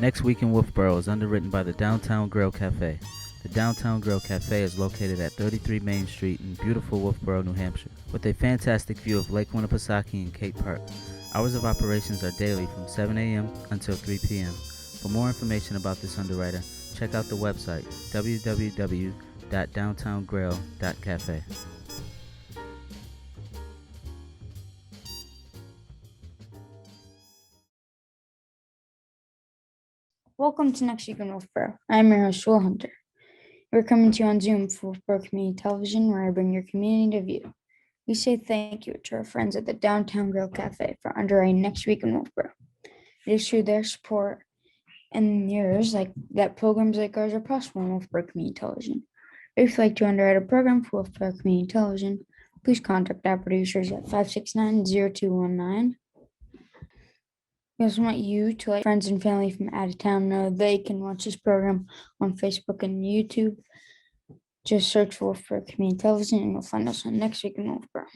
Next Week in Wolfeboro is underwritten by the Downtown Grill Cafe. The Downtown Grill Cafe is located at 33 Main Street in beautiful Wolfeboro, New Hampshire, with a fantastic view of Lake Winnipesaukee and Cape Park. Hours of operations are daily from 7 a.m. until 3 p.m. For more information about this underwriter, check out the website www.downtowngrill.cafe. Welcome to Next Week in Wolfeboro. I'm your host, Will Hunter. We're coming to you on Zoom for Wolfeboro Community Television, where I bring your community to view. We say thank you to our friends at the Downtown Grill Cafe for underwriting Next Week in Wolfeboro. It is through their support and yours that programs like ours are possible on Wolfeboro Community Television. If you'd like to underwrite a program for Wolfeboro Community Television, please contact our producers at 569-0219. We also want you to let friends and family from out of town know they can watch this program on Facebook and YouTube. Just search for Wolfeboro Community Television and you'll find us on Next Week in Wolfeboro.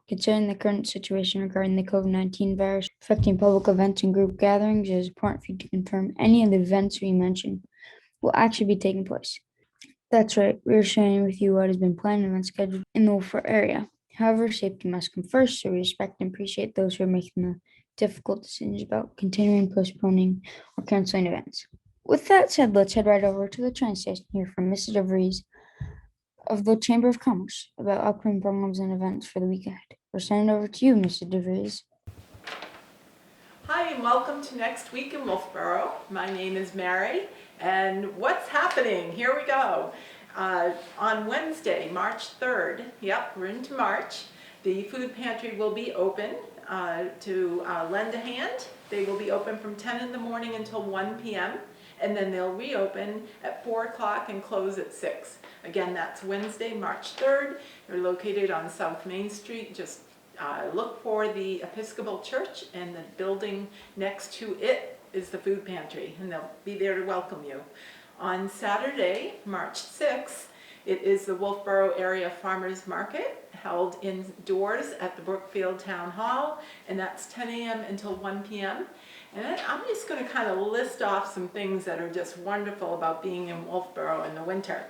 Considering the current situation regarding the COVID-19 virus affecting public events and group gatherings, it is important for you to confirm any of the events we mentioned will actually be taking place. That's right, we are sharing with you what has been planned and scheduled in the Wolfeboro area. However, safety must come first, so we respect and appreciate those who are making the difficult decisions about continuing, postponing, or canceling events. With that said, let's head right over to the train station here from Mrs. DeVries of the Chamber of Commerce about upcoming programs and events for the week ahead. We're sending it over to you, Mrs. DeVries. Hi, and welcome to Next Week in Wolfeboro. My name is Mary, and what's happening? Here we go. On Wednesday, March 3rd, we're into March, the food pantry will be open to lend a hand. They will be open from 10 in the morning until 1 p.m. and then they'll reopen at 4 o'clock and close at 6. Again, that's Wednesday, March 3rd. They're located on South Main Street. Just look for the Episcopal Church, and the building next to it is the food pantry, and they'll be there to welcome you. On Saturday, March 6th, it is the Wolfeboro Area Farmers Market, held indoors at the Brookfield Town Hall, and that's 10 a.m. until 1 p.m. And then I'm just going to kind of list off some things that are just wonderful about being in Wolfeboro in the winter.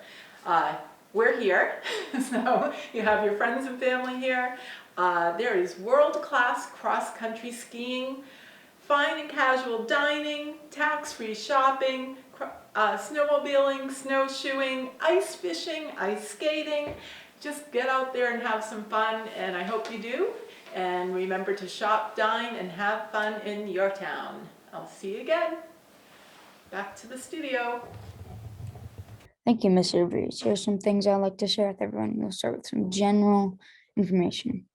We're here, so you have your friends and family here. There is world-class cross-country skiing, fine and casual dining, tax-free shopping, snowmobiling, snowshoeing, ice fishing, ice skating. Just get out there and have some fun, and I hope you do. And remember to shop, dine, and have fun in your town. I'll see you again. Back to the studio. Thank you, Mr. DeVries. Here are some things I'd like to share with everyone. We'll start with some general information.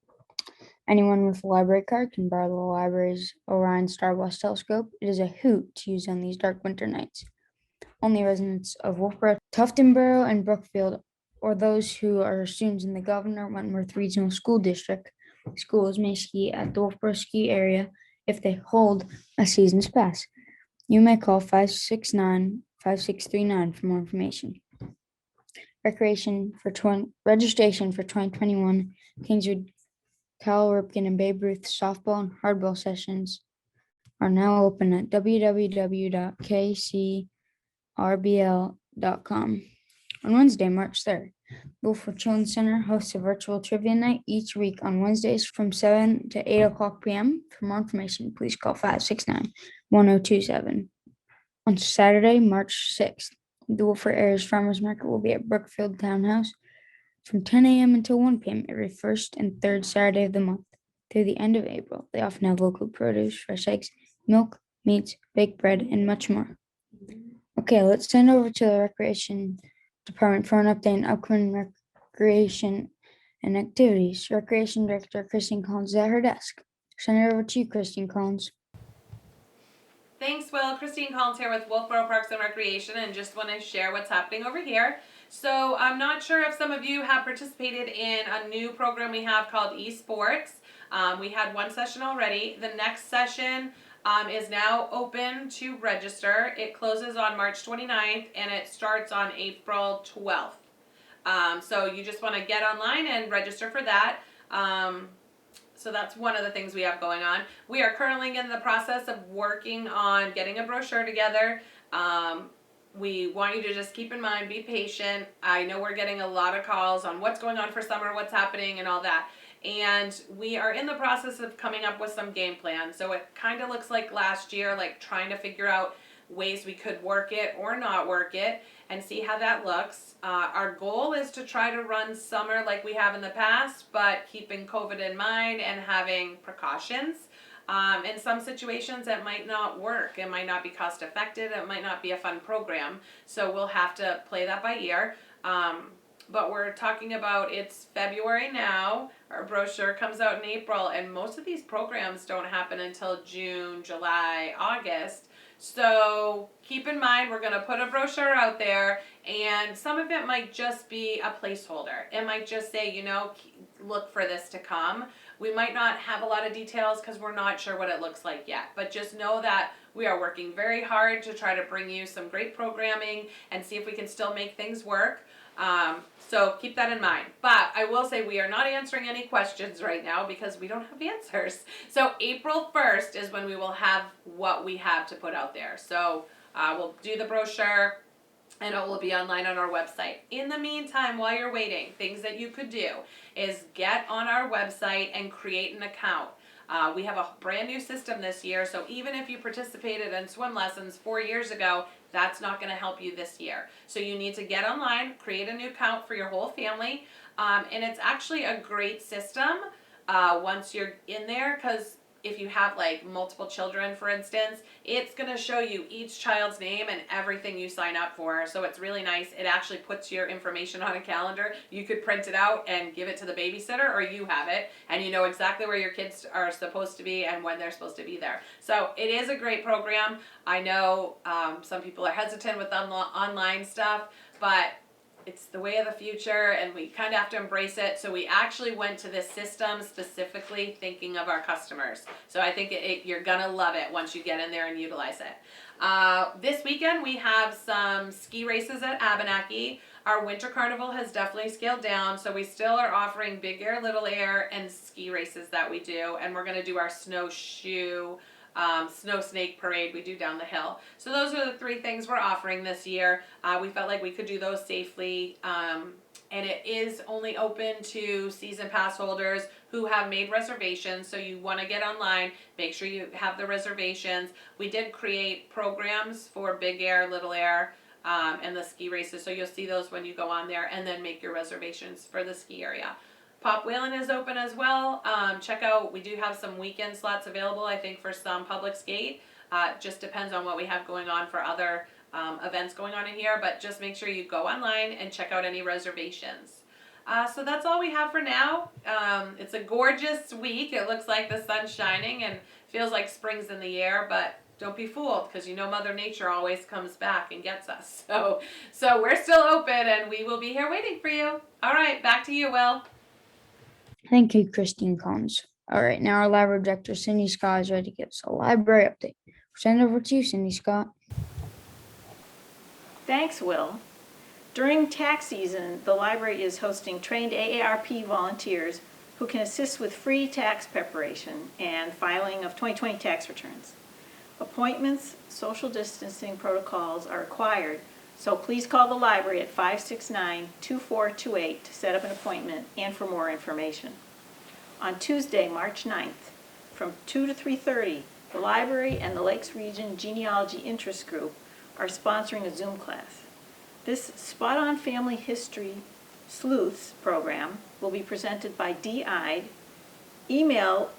Anyone with a library card can borrow the library's Orion Starburst telescope. It is a hoot to use on these dark winter nights. Only residents of Wolfeboro, Tuftonboro, and Brookfield, or those who are students in the Governor Wentworth Regional School District schools may ski at the Wolfeboro ski area if they hold a season's pass. You may call 569-5639 for more information. Registration for 2021 Kingswood, Cal Ripken, and Babe Ruth softball and hardball sessions are now open at www.kcrbl.com. On Wednesday, March 3rd, Wolfeboro Children's Center hosts a virtual trivia night each week on Wednesdays from 7 to 8 o'clock p.m. For more information, please call 569-1027. On Saturday, March 6th, the Wolfeboro Area's Farmers Market will be at Brookfield Townhouse from 10 a.m. until 1 p.m. every first and third Saturday of the month through the end of April. They often have local produce, fresh eggs, milk, meats, baked bread, and much more. Okay, let's send over to the Recreation Department for an update on upcoming recreation and activities. Recreation Director Christine Collins is at her desk. Send it over to you, Christine Collins. Thanks, Will. Christine Collins here with Wolfeboro Parks and Recreation, and just want to share what's happening over here. So I'm not sure if some of you have participated in a new program we have called eSports. We had one session already. The next session is now open to register. It closes on March 29th and it starts on April 12th. So you just want to get online and register for that. So that's one of the things we have going on. We are currently in the process of working on getting a brochure together. We want you to just keep in mind, be patient. I know we're getting a lot of calls on what's going on for summer, what's happening and all that. And we are in the process of coming up with some game plan. So it kind of looks like last year, like trying to figure out ways we could work it or not work it and see how that looks. Our goal is to try to run summer like we have in the past, but keeping COVID in mind and having precautions. In some situations it might not work, it might not be cost effective, it might not be a fun program, so we'll have to play that by ear. But we're talking about, it's February now, our brochure comes out in April, and most of these programs don't happen until June, July, August. So keep in mind, we're going to put a brochure out there, and some of it might just be a placeholder. It might just say, you know, look for this to come. We might not have a lot of details because we're not sure what it looks like yet, but just know that we are working very hard to try to bring you some great programming and see if we can still make things work. So keep that in mind. But I will say we are not answering any questions right now because we don't have answers. So April 1st is when we will have what we have to put out there. So we'll do the brochure and it will be online on our website. In the meantime, while you're waiting, things that you could do is get on our website and create an account. We have a brand new system this year, so even if you participated in swim lessons 4 years ago, that's not going to help you this year. So you need to get online, create a new account for your whole family, and it's actually a great system once you're in there, because if you have like multiple children, for instance, it's going to show you each child's name and everything you sign up for. So it's really nice. It actually puts your information on a calendar. You could print it out and give it to the babysitter, or you have it and you know exactly where your kids are supposed to be and when they're supposed to be there. So it is a great program. I know some people are hesitant with online stuff, but it's the way of the future and we kind of have to embrace it. So we actually went to this system specifically thinking of our customers. So I think you're gonna love it once you get in there and utilize it. This weekend we have some ski races at Abenaki. Our winter carnival has definitely scaled down, so we still are offering big air, little air, and ski races that we do. And we're gonna do our snowshoe snow snake parade we do down the hill. So those are the 3 things we're offering this year. We felt like we could do those safely, and it is only open to season pass holders who have made reservations. So you want to get online, make sure you have the reservations. We did create programs for big air, little air, and the ski races, so you'll see those when you go on there, and then make your reservations for the ski area. Pop Whalen is open as well. Check out, we do have some weekend slots available, I think, for some public skate. Just depends on what we have going on for other events going on in here, but just make sure you go online and check out any reservations. So that's all we have for now. It's a gorgeous week. It looks like the sun's shining and feels like spring's in the air, but don't be fooled, because you know Mother Nature always comes back and gets us. So we're still open and we will be here waiting for you. All right, back to you, Will. Thank you, Christine Collins. All right, now our library director, Cindy Scott, is ready to give us a library update. Send it over to you, Cindy Scott. Thanks, Will. During tax season, the library is hosting trained AARP volunteers who can assist with free tax preparation and filing of 2020 tax returns. Appointments, social distancing protocols are required, so please call the library at 569-2428 to set up an appointment and for more information. On Tuesday, March 9th, from 2 to 3:30, the library and the Lakes Region Genealogy Interest Group are sponsoring a Zoom class. This spot-on family history sleuths program will be presented by Dee Ide. Email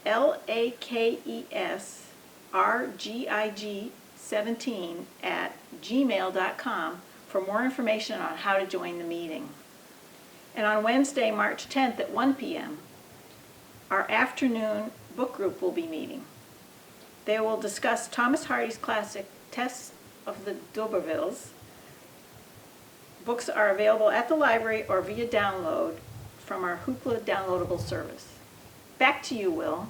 lakesrgig17@gmail.com for more information on how to join the meeting. And on Wednesday, March 10th at 1 p.m., our afternoon book group will be meeting. They will discuss Thomas Hardy's classic Test of the D'Urbervilles. Books are available at the library or via download from our Hoopla downloadable service. Back to you, Will.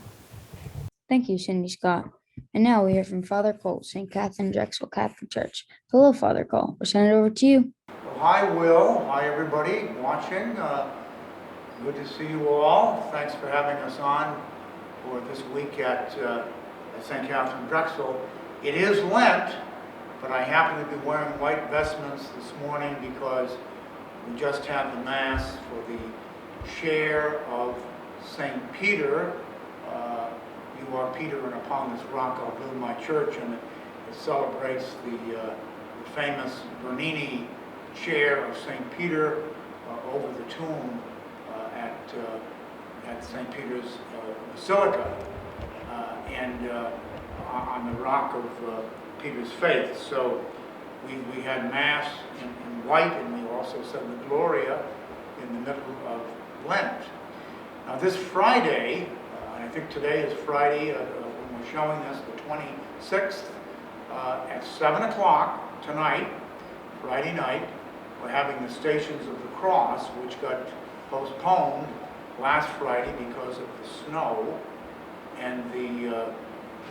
Thank you, Cindy Scott. And now we hear from Father Cole, St. Katharine Drexel Catholic Church. Hello, Father Cole. We'll send it over to you. Well, hi, Will. Hi, everybody watching. Good to see you all. Thanks for having us on for this week at St. Katharine Drexel. It is Lent, but I happen to be wearing white vestments this morning because we just had the Mass for the chair of St. Peter. You are Peter, and upon this rock I'll build my church, and it celebrates the famous Bernini chair of St. Peter over the tomb at St. Peter's Basilica and on the rock of Peter's faith. So we had Mass in white, and we also said the Gloria in the middle of Lent. Now this Friday, I think today is Friday when we're showing this, the 26th, at 7 o'clock tonight, Friday night, we're having the Stations of the Cross, which got postponed last Friday because of the snow. And the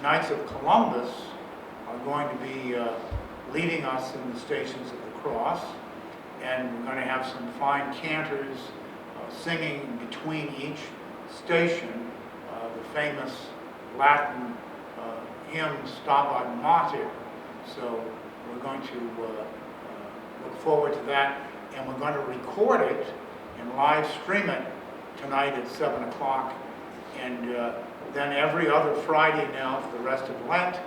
Knights of Columbus are going to be leading us in the Stations of the Cross. And we're going to have some fine cantors singing between each station the famous Latin hymn Stabat Mater. So we're going to look forward to that, and we're going to record it and live stream it tonight at 7 o'clock. And then every other Friday now for the rest of Lent,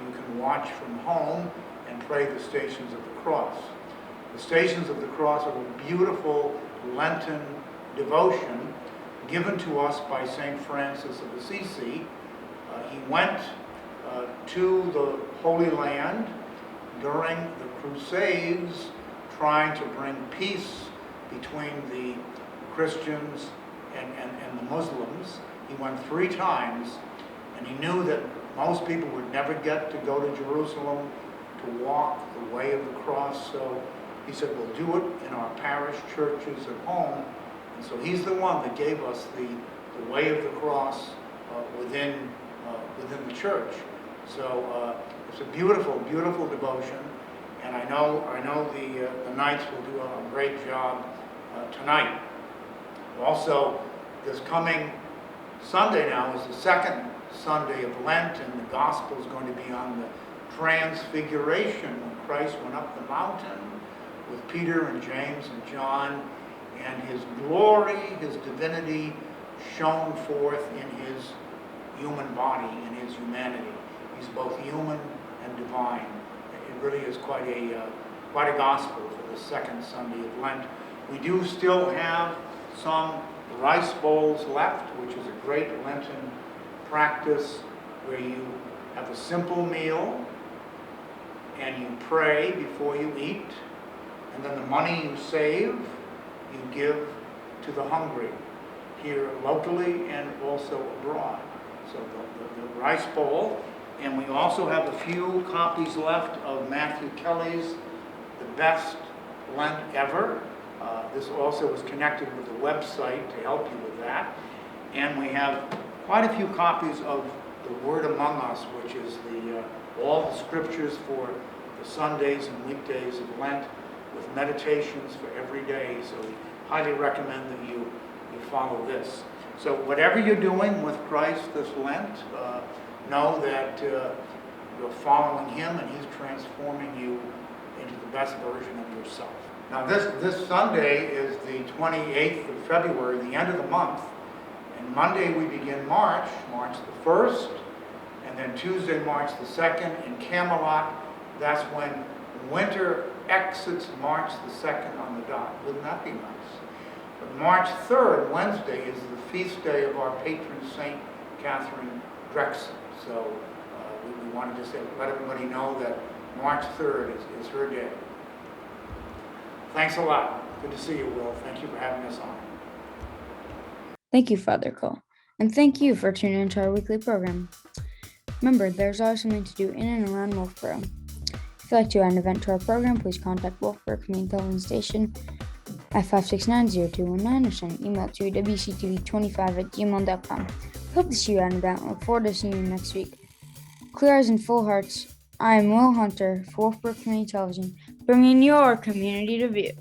you can watch from home and pray the Stations of the Cross. The Stations of the Cross are a beautiful Lenten devotion given to us by St. Francis of Assisi. He went to the Holy Land during the Crusades, trying to bring peace between the Christians and the Muslims. He went 3 times, and he knew that most people would never get to go to Jerusalem to walk the way of the cross, so he said, we'll do it in our parish churches at home. And so he's the one that gave us the way of the cross within the church. So it's a beautiful, beautiful devotion, and I know the Knights will do a great job tonight. Also, this coming Sunday now is the second Sunday of Lent, and the Gospel is going to be on the Transfiguration, when Christ went up the mountain with Peter and James and John, and his glory, his divinity shone forth in his human body, in his humanity. He's both human and divine. It really is quite a gospel for the second Sunday of Lent. We do still have some rice bowls left, which is a great Lenten practice where you have a simple meal and you pray before you eat, and then the money you save you give to the hungry here locally and also abroad. So the rice bowl. And we also have a few copies left of Matthew Kelly's The Best Lent Ever. This also is connected with the website to help you with that. And we have quite a few copies of The Word Among Us, which is all the scriptures for the Sundays and weekdays of Lent, with meditations for every day. So we highly recommend that you follow this. So whatever you're doing with Christ this Lent, know that you're following him, and he's transforming you into the best version of yourself. Now this Sunday is the 28th of February, the end of the month. And Monday we begin March the 1st, and then Tuesday, March the 2nd in Camelot. That's when winter exits March the 2nd on the dot. Wouldn't that be nice? But March 3rd, Wednesday, is the feast day of our patron saint, Katharine Drexel. So we wanted to let everybody know that March 3rd is her day. Thanks a lot. Good to see you, Will. Thank you for having us on. Thank you, Father Cole, and thank you for tuning into our weekly program. Remember, there's always something to do in and around Wolfeboro. If you'd like to add an event to our program, please contact Wolfeboro Community Television Station at 569-0219 or send an email to wctv25@gmail.com. We hope to see you at an event and look forward to seeing you next week. Clear eyes and full hearts, I am Will Hunter for Wolfeboro Community Television, bringing your community to view.